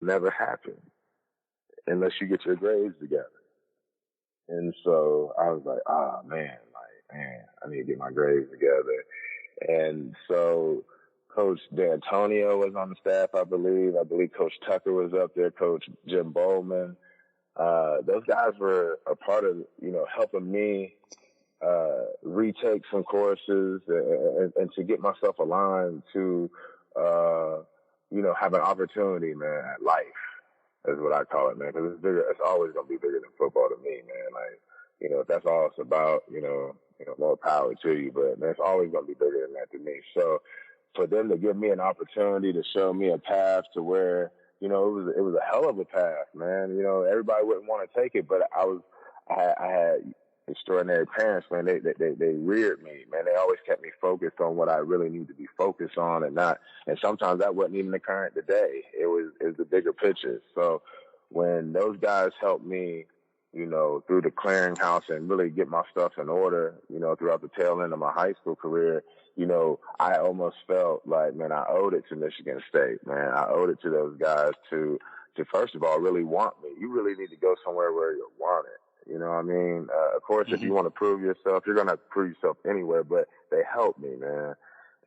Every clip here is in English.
never happen unless you get your grades together. And so I was like, man, I need to get my grades together. And so Coach D'Antonio was on the staff, I believe. I believe Coach Tucker was up there, Coach Jim Bowman. Those guys were a part of, helping me retake some courses and to get myself aligned to, have an opportunity, man, at life. Is what I call it, man, because it's bigger. It's always gonna be bigger than football to me, man. Like, if that's all it's about, more power to you. But man, it's always gonna be bigger than that to me. So, for them to give me an opportunity to show me a path to where, it was a hell of a path, man. Everybody wouldn't want to take it, but I had extraordinary parents, man. They reared me, man. They always kept me focused on what I really need to be focused on and sometimes that wasn't even the current today. It was the bigger picture. So when those guys helped me, through the clearinghouse and really get my stuff in order, throughout the tail end of my high school career, I almost felt like, man, I owed it to Michigan State, man. I owed it to those guys to first of all, really want me. You really need to go somewhere where you're wanted. You know what I mean? Of course, if you want to prove yourself, you're going to prove yourself anywhere, but they helped me, man.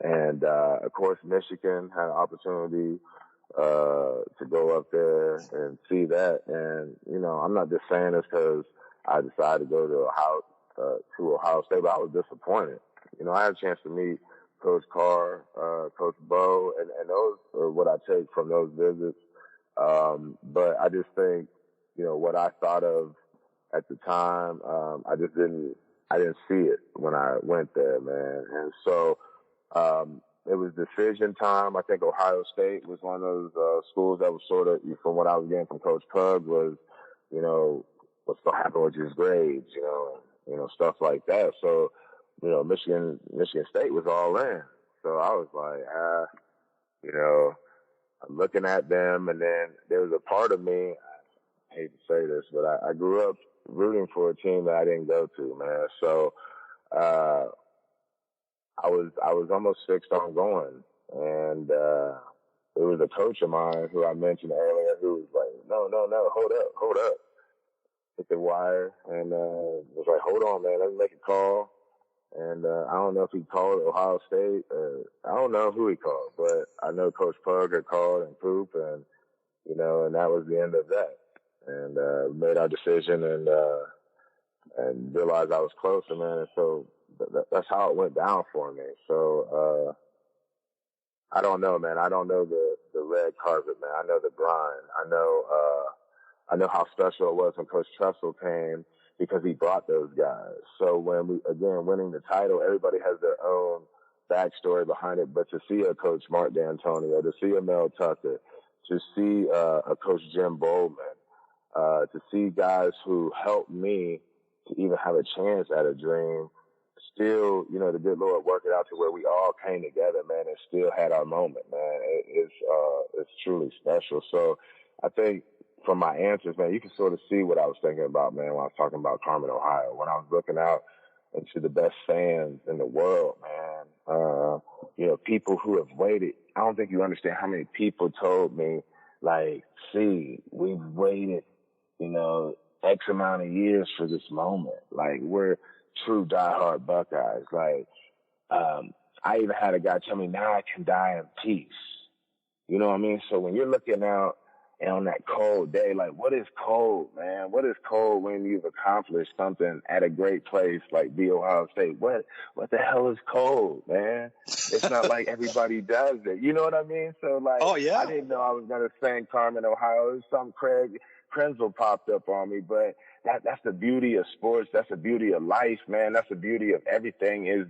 And, of course, Michigan had an opportunity, to go up there and see that. And, I'm not just saying this because I decided to go to Ohio State, but I was disappointed. I had a chance to meet Coach Carr, Coach Bo, and those are what I take from those visits. But I just think, what I thought of at the time, I didn't see it when I went there, man. And so, it was decision time. I think Ohio State was one of those, schools that was sort of, from what I was getting from Coach Pug was, what's going to happen with his grades, stuff like that. So, Michigan State was all in. So I was like, I'm looking at them, and then there was a part of me, I hate to say this, but I grew up rooting for a team that I didn't go to, man. So, I was almost fixed on going, and it was a coach of mine who I mentioned earlier who was like, no, hold up, hit the wire, and was like, hold on, man, let me make a call. And I don't know if he called Ohio State. I don't know who he called, but I know Coach Pug had called and Poop, and and that was the end of that. And made our decision and realized I was closer, man. And so that's how it went down for me. So I don't know, man. I don't know the red carpet, man. I know the grind. I know how special it was when Coach Tressel came, because he brought those guys. So when we, again, winning the title, everybody has their own backstory behind it. But to see a Coach Mark D'Antonio, to see a Mel Tucker, to see a Coach Jim Bowman, to see guys who helped me to even have a chance at a dream, still, the good Lord worked it out to where we all came together, man, and still had our moment, man. It's truly special. So I think, from my answers, man, you can sort of see what I was thinking about, man, when I was talking about Carmen, Ohio. When I was looking out into the best fans in the world, man, people who have waited. I don't think you understand how many people told me, like, see, we've waited, X amount of years for this moment. Like, we're true diehard Buckeyes. Like, I even had a guy tell me, now I can die in peace. You know what I mean? So when you're looking out, and on that cold day, like, what is cold, man? What is cold when you've accomplished something at a great place like the Ohio State? What the hell is cold, man? It's not like everybody does it. You know what I mean? So, like, oh, yeah. I didn't know I was going to sing Carmen, Ohio. It was some Craig Krenzel popped up on me, but that's the beauty of sports. That's the beauty of life, man. That's the beauty of everything is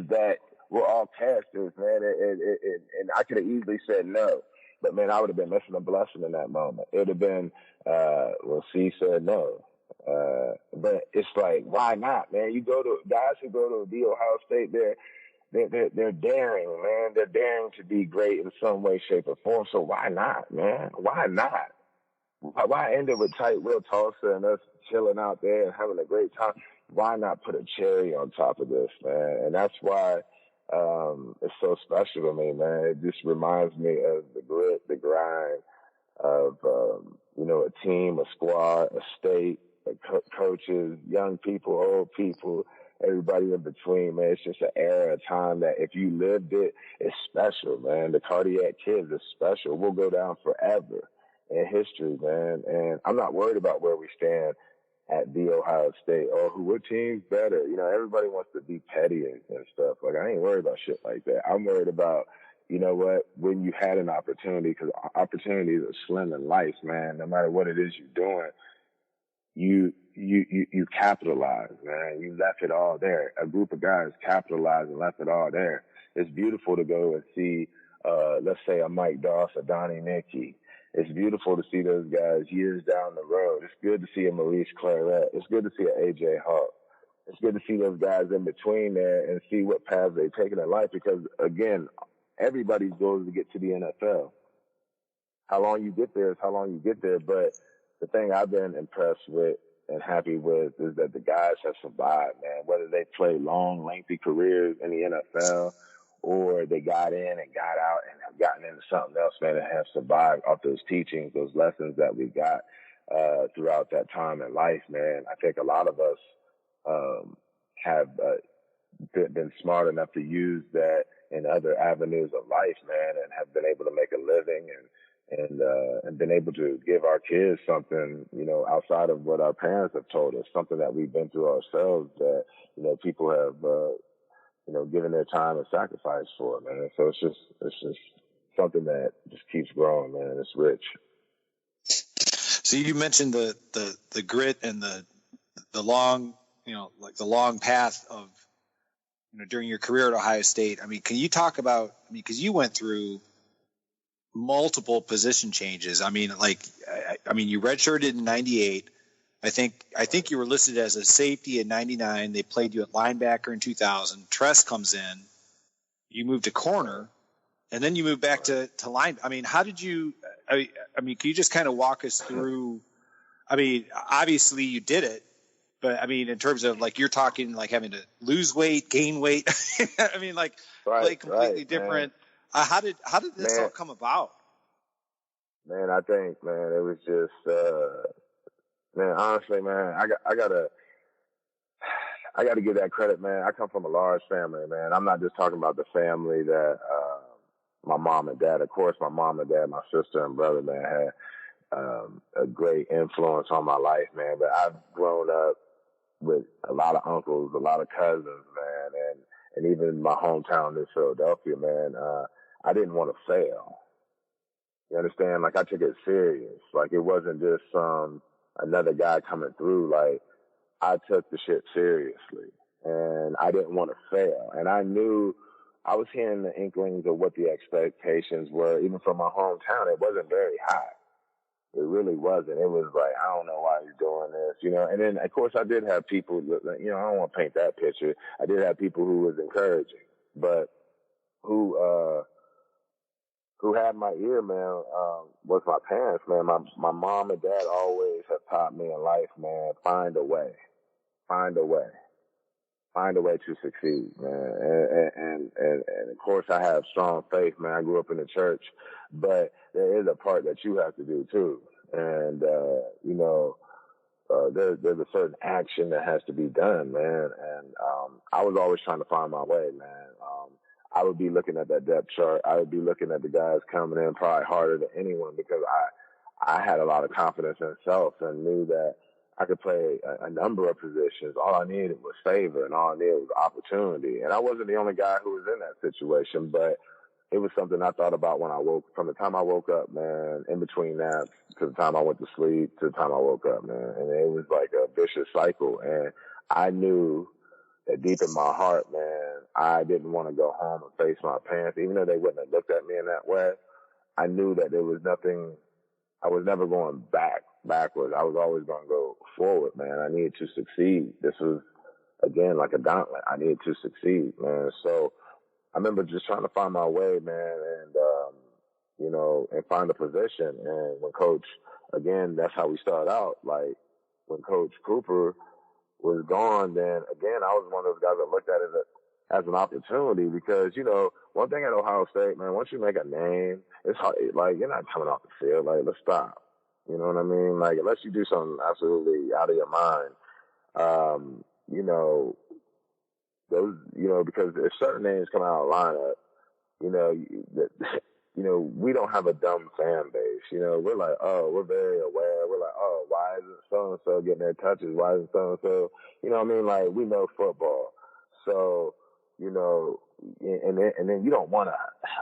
that we're all casters, man. And I could have easily said no. But, man, I would have been missing a blessing in that moment. It would have been, C said no. But it's like, why not, man? You go to guys who go to the Ohio State, they're daring, man. They're daring to be great in some way, shape, or form. So why not, man? Why not? Why end it with tight Will Tulsa and us chilling out there and having a great time? Why not put a cherry on top of this, man? And that's why it's so special to me, man. It just reminds me of the grit, the grind, of a team, a squad, a state, coaches, young people, old people, everybody in between, man. It's just an era, a time that if you lived it, it's special, man. The Cardiac Kids is special. We'll go down forever in history, man. And I'm not worried about where we stand at the Ohio State or what team's better. Everybody wants to be petty and stuff. Like, I ain't worried about shit like that. I'm worried about, when you had an opportunity, because opportunities are slim in life, man. No matter what it is you're doing, you capitalize, man. You left it all there. A group of guys capitalized and left it all there. It's beautiful to go and see, let's say a Mike Doss, a Donnie Nicky. It's beautiful to see those guys years down the road. It's good to see a Maurice Claret. It's good to see an A.J. Hawk. It's good to see those guys in between there and see what paths they've taken in life because, again, everybody's goal is to get to the NFL. How long you get there is how long you get there. But the thing I've been impressed with and happy with is that the guys have survived, man. Whether they play long, lengthy careers in the NFL or they got in and got out and have gotten into something else, man, and have survived off those teachings, those lessons that we got throughout that time in life, man. I think a lot of us have been smart enough to use that in other avenues of life, man, and have been able to make a living and been able to give our kids something, outside of what our parents have told us, something that we've been through ourselves that, people have, given their time and sacrifice for, man. So it's just something that just keeps growing, man. It's rich. So you mentioned the grit and the long, like the long path of, during your career at Ohio State. I mean, can you talk about, because you went through multiple position changes. I mean, you redshirted in 98. I think you were listed as a safety in 99. They played you at linebacker in 2000. Tress comes in. You moved to corner, and then you moved back to line. I mean, how did you? Can you just kind of walk us through? I mean, obviously you did it, but I mean, in terms of like you're talking like having to lose weight, gain weight. I mean, completely different. How did this all come about? Man, I think, man, it was just, man, honestly, man, I gotta give that credit, man. I come from a large family, man. I'm not just talking about the family that, my mom and dad, of course, my mom and dad, my sister and brother, man, had, a great influence on my life, man. But I've grown up with a lot of uncles, a lot of cousins, man, and even in my hometown in Philadelphia, man, I didn't want to fail. You understand? Like, I took it serious. Like, it wasn't just another guy coming through. Like, I took the shit seriously, and I didn't want to fail. And I knew I was hearing the inklings of what the expectations were, even from my hometown. It wasn't very high. It really wasn't. It was like, I don't know why you're doing this, And then, of course, I did have people, I don't want to paint that picture. I did have people who was encouraging, but who had my ear, man, was my parents, man. My mom and dad always have taught me in life, man, find a way to succeed, man. And of course I have strong faith, man. I grew up in the church, but there is a part that you have to do too. And, there's a certain action that has to be done, man. And, I was always trying to find my way, man. I would be looking at that depth chart. I would be looking at the guys coming in probably harder than anyone because I had a lot of confidence in self and knew that I could play a number of positions. All I needed was favor and all I needed was opportunity. And I wasn't the only guy who was in that situation, but it was something I thought about from the time I woke up, man, in between naps to the time I went to sleep to the time I woke up, man. And it was like a vicious cycle. And I knew that deep in my heart, man, I didn't want to go home and face my parents, even though they wouldn't have looked at me in that way. I knew that there was nothing, I was never going backwards. I was always going to go forward, man. I needed to succeed. This was, again, like a gauntlet. I needed to succeed, man. So I remember just trying to find my way, man, and, and find a position. And when Coach, again, that's how we started out. Like, when Coach Cooper was gone, then again, I was one of those guys that looked at it as an opportunity because, you know, one thing at Ohio State, man, once you make a name, it's hard, like, you're not coming off the field. Like, let's stop. You know what I mean? Like, unless you do something absolutely out of your mind, you know, those, you know, because if certain names come out of lineup, you know, that, you know, we don't have a dumb fan base. You know, we're like, oh, we're very aware. We're like, oh, why isn't so-and-so getting their touches? Why isn't so-and-so? You know what I mean? Like, we know football. So, you know, and then you don't want to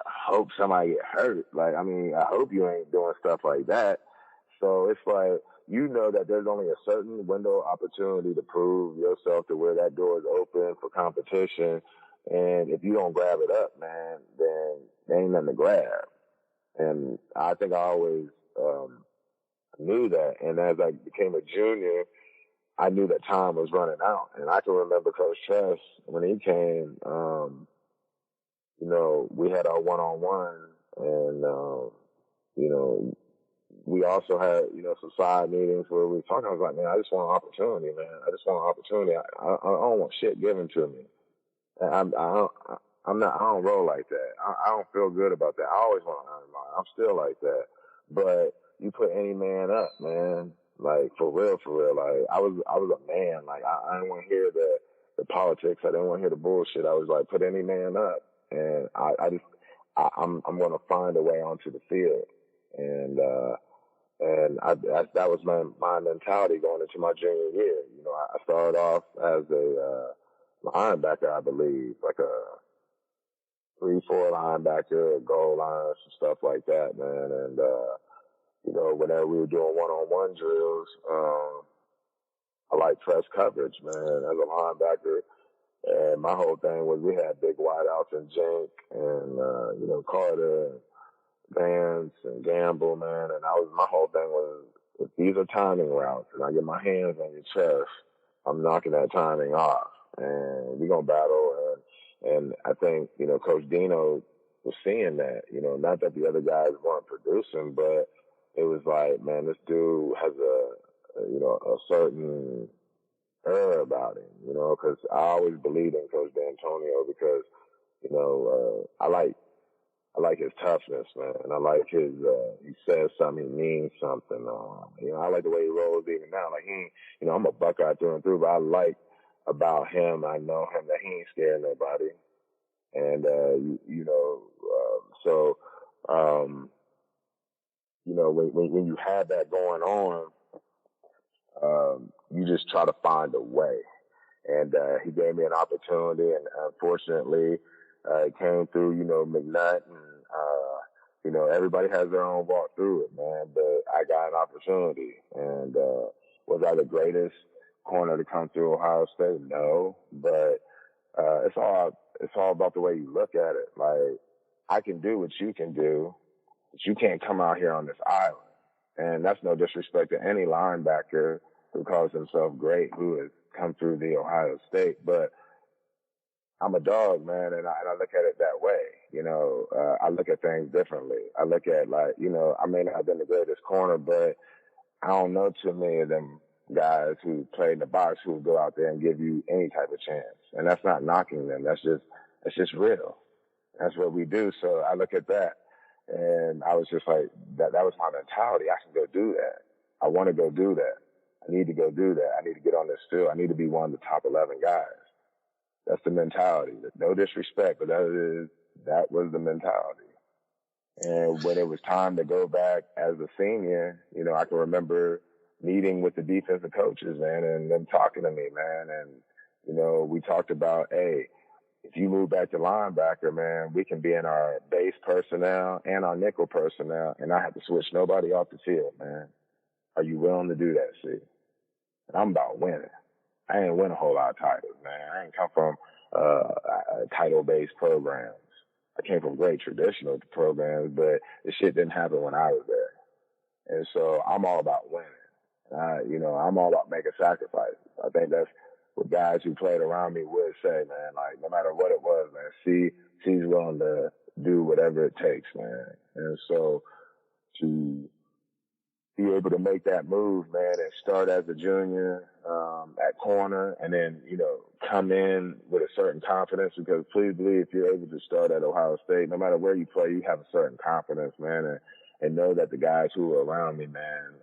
hope somebody get hurt. Like, I mean, I hope you ain't doing stuff like that. So it's like, you know that there's only a certain window of opportunity to prove yourself to where that door is open for competition. And if you don't grab it up, man, then there ain't nothing to grab. And I think I always knew that. And as I became a junior, I knew that time was running out. And I can remember Coach Tress, when he came, you know, we had our one-on-one. And, you know, we also had, you know, some side meetings where we were talking. I was like, man, I just want an opportunity, man. I just want an opportunity. I don't want shit given to me. I don't roll like that. I don't feel good about that. I always want to earn mine. I'm still like that. But you put any man up, man. Like, for real. Like, I was a man. Like, I didn't want to hear the politics. I didn't want to hear the bullshit. I was like, put any man up. And I'm going to find a way onto the field. And that was my mentality going into my junior year. You know, I started off as a linebacker, I believe, like a 3-4 linebacker, goal lines and stuff like that, man. And you know, whenever we were doing one-on-one drills, I like press coverage, man, as a linebacker. And my whole thing was we had big wideouts in Jink and you know, Carter and Vance and Gamble, man. And my whole thing was, if these are timing routes and I get my hands on your chest, I'm knocking that timing off. And we're going to battle. And I think, you know, Coach Dino was seeing that, you know, not that the other guys weren't producing, but it was like, man, this dude has you know, a certain air about him, you know, because I always believed in Coach D'Antonio because, you know, I like his toughness, man. And I like his, he says something, he means something. You know, I like the way he rolls even now. Like, you know, I'm a Buckeye through and through, but I like about him, I know him, that he ain't scared nobody. And, you know, so, you know, when you have that going on, you just try to find a way. And, he gave me an opportunity, and unfortunately, it came through, you know, McNutt, and, you know, everybody has their own walk through it, man, but I got an opportunity. And, was I the greatest corner to come through Ohio State? No, but, it's all about the way you look at it. Like, I can do what you can do, but you can't come out here on this island. And that's no disrespect to any linebacker who calls himself great, who has come through the Ohio State, but I'm a dog, man, and I look at it that way. You know, I look at things differently. I look at, like, you know, I may not have been the greatest corner, but I don't know too many of them guys who play in the box who go out there and give you any type of chance. And that's not knocking them. That's just real. That's what we do. So I look at that, and I was just like, that was my mentality. I can go do that. I want to go do that. I need to go do that. I need to get on this field. I need to be one of the top 11 guys. That's the mentality. No disrespect, but that was the mentality. And when it was time to go back as a senior, you know, I can remember meeting with the defensive coaches, man, and them talking to me, man. And, you know, we talked about, hey, if you move back to linebacker, man, we can be in our base personnel and our nickel personnel, and I have to switch nobody off the field, man. Are you willing to do that, see? And I'm about winning. I ain't win a whole lot of titles, man. I ain't come from title-based programs. I came from great traditional programs, but the shit didn't happen when I was there. And so I'm all about winning. You know, I'm all about making sacrifices. I think that's what guys who played around me would say, man. Like, no matter what it was, man, C's willing to do whatever it takes, man. And so to be able to make that move, man, and start as a junior at corner, and then come in with a certain confidence. Because please believe, if you're able to start at Ohio State, no matter where you play, you have a certain confidence, man, and know that the guys who are around me, man,